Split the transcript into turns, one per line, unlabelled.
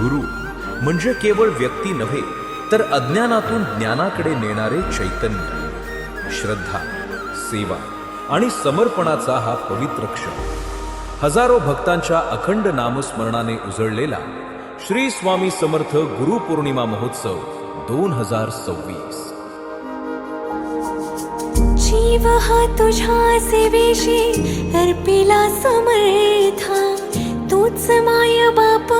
गुरु म्हणजे केवळ व्यक्ती नव्हे, तर अज्ञानातून ज्ञानाकडे नेणारे चैतन्य. श्रद्धा, सेवा आणि समर्पणाचा हा पवित्र क्षण. हजारो भक्तांच्या अखंड नामस्मरणाने उजळलेला श्री स्वामी समर्थ गुरु पौर्णिमा महोत्सव 2026.
जीव हा तुझ्या सेवेशी अर्पिला समर्था, तूच माय बाप